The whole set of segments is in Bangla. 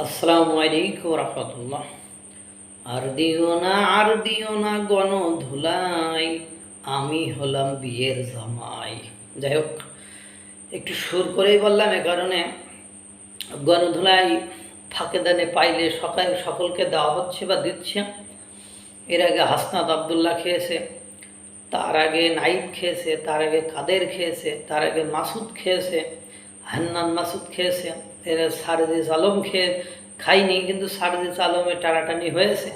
আসসালামু আলাইকুম রহমতুল্লাহ। আর দিও না গণধুলাই, আমি হলাম বিয়ের জামাই। যাই হোক, একটু সুর করেই বললাম এ কারণে, গণধুলাই ফাঁকে দানে পাইলে সকলকে দেওয়া হচ্ছে বা দিচ্ছে। এর আগে হাসনাত আবদুল্লাহ খেয়েছে, তার আগে নাইব খেয়েছে, তার আগে কাদের খেয়েছে, তার আগে মাসুদ খেয়েছে, হান্নান মাসুদ খেয়েছে। এর সারজিস আলম খাইনি, কিন্তু সারজিস আলমে টানাটানি হয়েছে।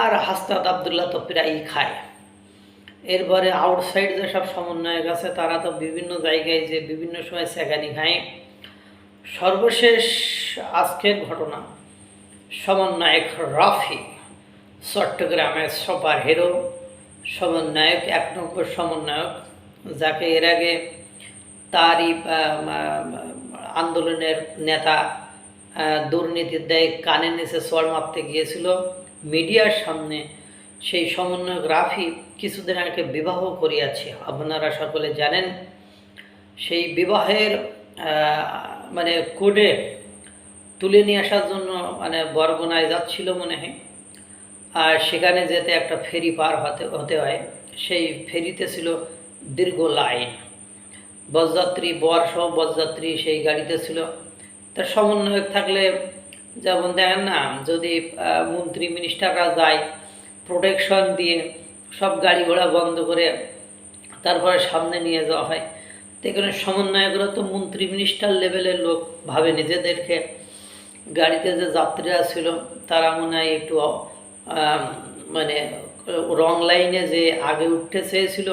আর হাসনাত আবদুল্লাহ তো প্রায়ই খায়। এরপরে আউটসাইড যেসব সমন্বয়ক আছে তারা তো বিভিন্ন জায়গায় যে বিভিন্ন সময় সেখানি খায়। সর্বশেষ আজকের ঘটনা, সমন্বয়ক রাফি, চট্টগ্রামের সুপার হিরো সমন্বয়ক, 1 নম্বর সমন্বয়ক, যাকে এর আগে তারই আন্দোলনের নেতা দুর্নীতির দায়ে কানের নিচে চড় মারতে গিয়েছিল মিডিয়ার সামনে। সেই সমন্বয়ক রাফি কিছুদিন আগে বিবাহ করিয়াছে, আপনারা সকলে জানেন। সেই বিবাহের কোর্টে তুলে নিয়ে আসার জন্য বরগুনায় যাচ্ছিল মনে হয়। আর সেখানে যেতে একটা ফেরি পার হতে হয়। সেই ফেরিতে ছিল দীর্ঘ লাইন, বরযাত্রী, বরসহ বরযাত্রী সেই গাড়িতে ছিল। তার সমন্বয়ক থাকলে যেমন দেখেন না, যদি মন্ত্রী মিনিস্টাররা যায় প্রোটেকশন দিয়ে সব গাড়ি ঘোড়া বন্ধ করে তারপরে সামনে নিয়ে যাওয়া হয়। তো এখানে সমন্বয়করা তো মন্ত্রী মিনিস্টার লেভেলের লোক ভাবে নিজেদেরকে। গাড়িতে যে যাত্রীরা ছিল তারা মনে হয় একটু রং লাইনে যে আগে উঠতে চেয়েছিল,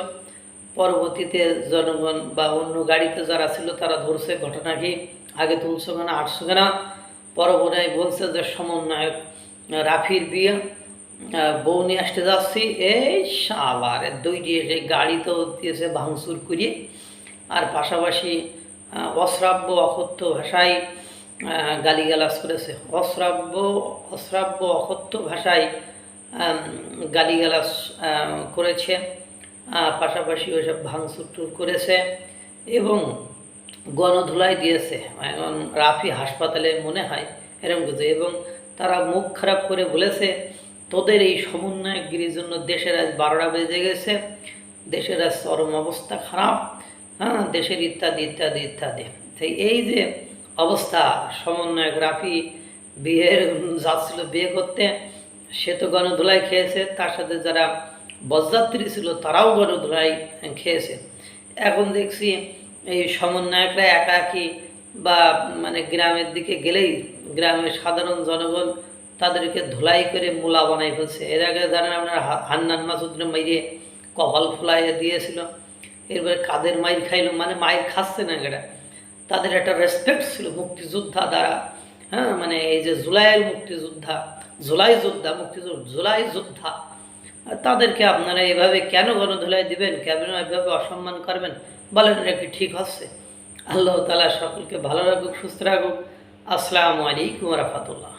পরবর্তীতে জনগণ বা অন্য গাড়িতে যারা ছিল তারা ধরছে ঘটনা কি, আগে তুলছো কেনা, আটশো কেনা। পরবর্তী বলছে যে সমন্বয়ক রাফির বিয়ে, বউ নিয়ে আসতে যাচ্ছি, এই সালার দুই দিয়ে সেই গাড়িতেও দিয়েছে ভাঙচুর করিয়ে। আর পাশাপাশি অশ্রাব্য অকথ্য ভাষায় গালিগালাজ করেছে, অশ্রাব্য অকথ্য ভাষায় গালিগালাজ করেছে, পাশাপাশি ওইসব ভাঙচুর করেছে এবং গণধুলাই দিয়েছে। এখন রাফি হাসপাতালে মনে হয় এরকম কিছু। এবং তারা মুখ খারাপ করে বলেছে, তোদের এই সমন্বয়কগিরির জন্য দেশের আজ 12টা বেজে গেছে, দেশের আজ চরম অবস্থা খারাপ, দেশের ইত্যাদি ইত্যাদি ইত্যাদি। তাই এই যে অবস্থা, সমন্বয়ক রাফি যাচ্ছিল বিয়ে করতে, সে তো গণধুলাই খেয়েছে, তার সাথে যারা বরযাত্রী ছিল তারাও গণধুলাই খেয়েছে। এখন দেখছি এই সমন্বয়করা একাকী বা গ্রামের দিকে গেলেই গ্রামের সাধারণ জনগণ তাদেরকে ধুলাই করে মূলা বানাই ফেলছে। এর আগে জানেন আপনার হান্নান মাসুদরে মাইরে কপাল ফুলাইয়ে দিয়েছিল। এরপরে কাদের মাইর খাইলো, মাইর খাচ্ছে না, এটা তাদের একটা রেসপেক্ট ছিল মুক্তিযোদ্ধা দ্বারা। এই যে জুলাই যোদ্ধা, তাদেরকে আপনারা এভাবে কেন গণধুলাই দিবেন, কেন এভাবে অসম্মান করবেন বলেন? এটা কি ঠিক হচ্ছে? আল্লাহ তাআলা সকলকে ভালো রাখুক, সুস্থ রাখুক। আসসালামু আলাইকুম রহমতুল্লাহ।